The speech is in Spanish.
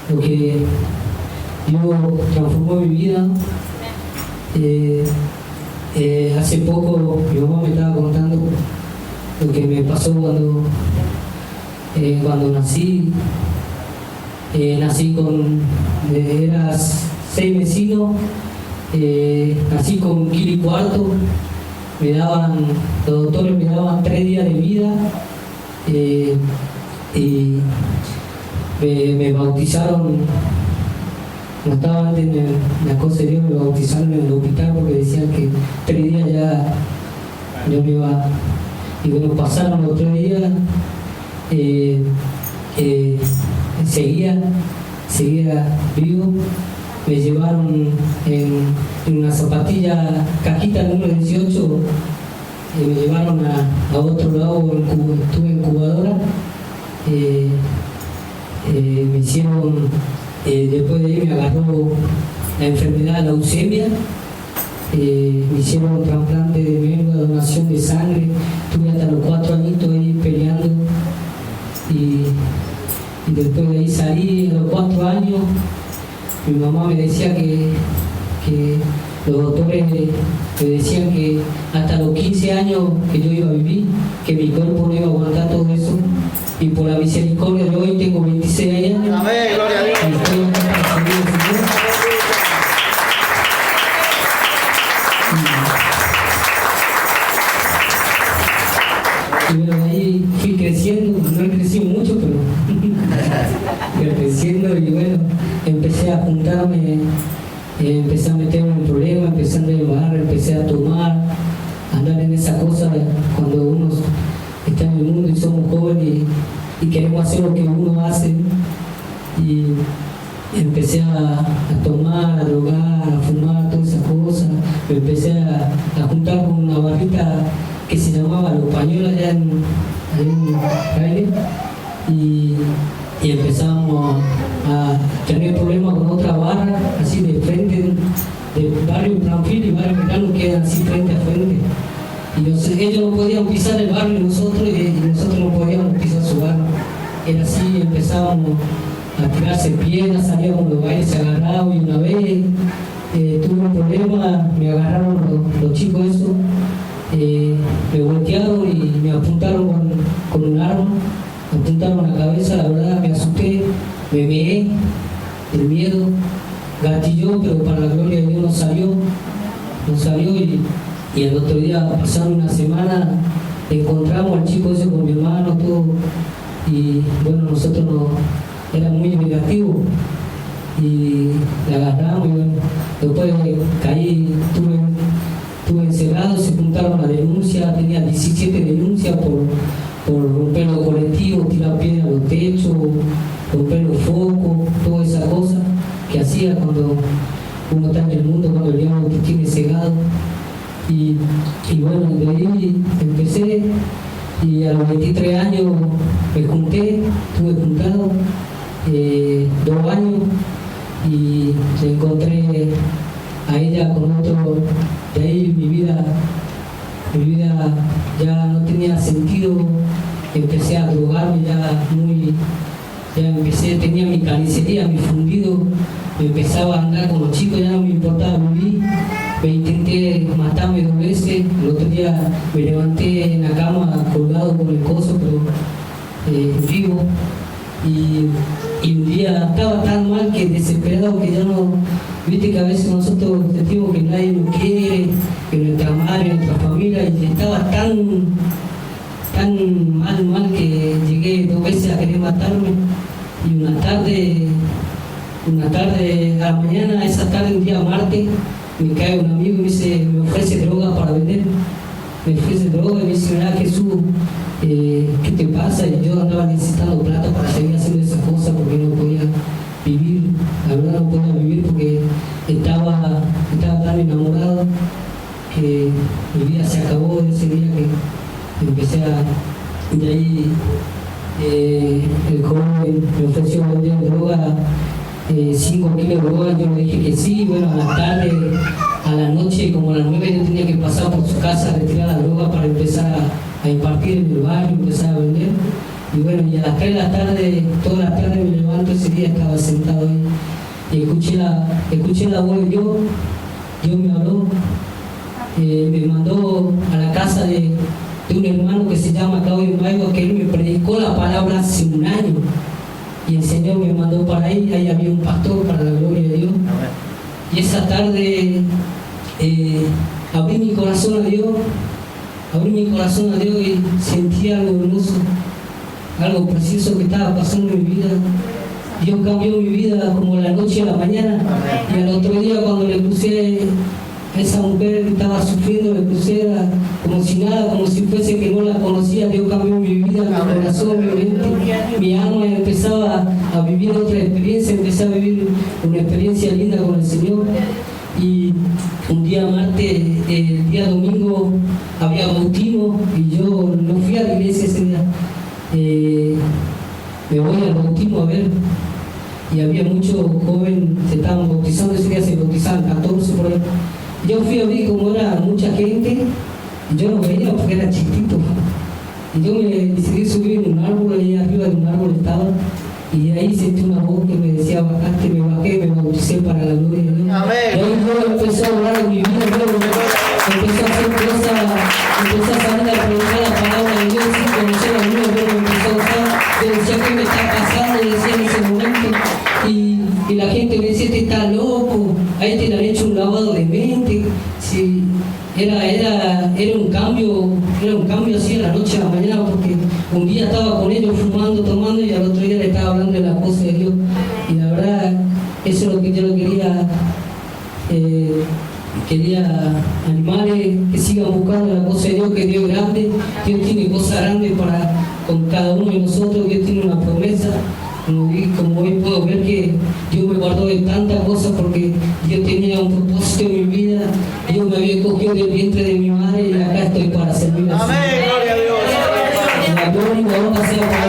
lo que Dios transformó mi vida. Hace poco mi mamá me estaba contando lo que me pasó cuando nací. Nací era 6 vecinos, nací con 1,4 kg. Los doctores me daban 3 días de vida, y me bautizaron. No estaba antes en la cosa de Dios, me bautizaron en el hospital porque decían que 3 días ya yo me iba. Y bueno, pasaron los 3 días, seguía vivo. Me llevaron en una zapatilla, cajita número 18, me llevaron a otro lado, estuve en incubadora. Me hicieron, después de ahí me agarró la enfermedad, la leucemia. Me hicieron trasplante de médula, donación de sangre. Estuve hasta los 4 añitos ahí peleando, y después de ahí salí a los 4 años. Mi mamá me decía que los doctores me decían que hasta los 15 años que yo iba a vivir, que mi cuerpo no iba a aguantar todo eso, y por la misericordia de hoy tengo 26 años. Amén, gloria a Dios. Y estoy para servir al Señor. Y bueno, de ahí fui creciendo, no he crecido mucho, pero fui creciendo, y bueno, empecé a juntarme, empecé a meterme en problemas, empecé a llevar, empecé a tomar, a andar en esa cosa cuando uno está en el mundo y somos jóvenes y queremos hacer lo que uno hace. Y empecé a tomar, a drogar, a fumar, todas esas cosas. Me empecé a juntar con una barrita que se llamaba Los Pañuelos allá en Caire, y empezamos a tener problemas con otra barra, así de frente, de barrio Planfil y barrio Mecano, que eran así frente a frente. Y ellos no podían pisar el barrio y nosotros no podíamos pisar su barrio. Era así, empezábamos a tirarse piedras, salíamos los bailes agarrados, y una vez tuve un problema, me agarraron los chicos esos, me voltearon y me apuntaron con un arma, me apuntaron a la cabeza. La verdad me asusté, me meé, el miedo gatilló, pero para la gloria de Dios no salió, y el otro día, pasando una semana, encontramos al chico ese con mi hermano, todo, y bueno, nosotros era muy negativo, y le agarramos, y bueno, después caí, estuve encerrado, se juntaron las denuncias, tenía 17 denuncias por romper los colectivos, tirar piedras a los techos, romper los focos, todas esas cosas que hacía cuando uno está en el mundo, cuando el diablo te tiene cegado. Y bueno, de ahí empecé, y a los 23 años me junté, estuve juntado 2 años, y me encontré a ella con otro. De ahí mi vida ya no tenía sentido, empecé a drogarme tenía mi carnicería, mi fundido, empezaba a andar con los chicos, ya no me importaba vivir. Me intenté matarme 2 veces, el otro día me levanté en la cama colgado con el coso, pero vivo. Y un día estaba tan mal, que desesperado, que ya no, viste que a veces nosotros sentimos que nadie nos quiere, que nuestra madre, nuestra familia, y estaba tan mal que llegué 2 veces a querer matarme. Y una tarde a la mañana, esa tarde, un día martes, me cae un amigo y me ofrece droga para vender. Me ofrece droga y me dice: mira, Jesús, ¿qué te pasa? Y yo andaba necesitando plata para seguir haciendo esas cosas, porque no podía vivir. La verdad no podía vivir porque estaba tan enamorado que mi vida se acabó ese día que empecé de ahí. El joven me ofreció vender droga, 5 kilos de droga. Yo le dije que sí. Bueno, a la tarde, a la noche, como a las 9, yo tenía que pasar por su casa a retirar la droga para empezar a impartir en el barrio, empezar a vender. Y bueno, y a las 3 de la tarde, todas las tardes me levanto, ese día estaba sentado ahí y escuché la voz de Dios. Dios me habló, me mandó a la casa de un hermano que se llama Claudio Maigo, que él me predicó la palabra hace un año. Y el Señor me mandó para ahí había un pastor, para la gloria de Dios. Y esa tarde abrí mi corazón a Dios y sentí algo hermoso, algo precioso que estaba pasando en mi vida. Dios cambió mi vida como la noche a la mañana. Y al otro día, cuando le puse a esa mujer que estaba sufriendo, le puse como si nada, como si fuese que no la conocía. Dios cambió mi vida, mi corazón, mi mente, mi alma. Empezaba a vivir otra experiencia, empecé a vivir una experiencia linda con el Señor. Y un día martes, el día domingo, había bautismo y yo no fui a la iglesia ese día. Me voy al bautismo a ver, y había muchos jóvenes se estaban bautizando, ese día se bautizaban 14 por ahí. Yo fui a ver como era mucha gente, y yo no veía porque era chiquito. Y yo me decidí subir en un árbol, ahí arriba de un árbol estaba, y ahí sentí una voz que me decía, bajaste, me bajé, me bauticé para la gloria de Dios. Y ahí Dios empezó a hablar en mi vida, empezó a hacer cosas, empezó a salir a predicar la palabra de Dios, sin conocer a Dios, Dios me empezó a usar. Yo decía, ¿qué me está pasando? Decía en ese momento. Y la gente me decía, este está loco, a este le han hecho un lavado de mente. Sí, era un cambio así de la noche a la mañana, porque un día estaba con ellos fumando, tomando, y al otro día le estaba hablando de la cosa de Dios. Y la verdad, eso es lo que yo quería animarles, que sigan buscando la cosa de Dios, que Dios es grande. Dios tiene cosas grandes con cada uno de nosotros. Dios tiene una promesa. Como hoy puedo ver que Dios me guardó de tantas cosas, porque Dios tenía un propósito en mi vida. Dios me había cogido del vientre de mi madre y acá estoy para servir. Amén, gloria a Dios. La gloria y la honra sea para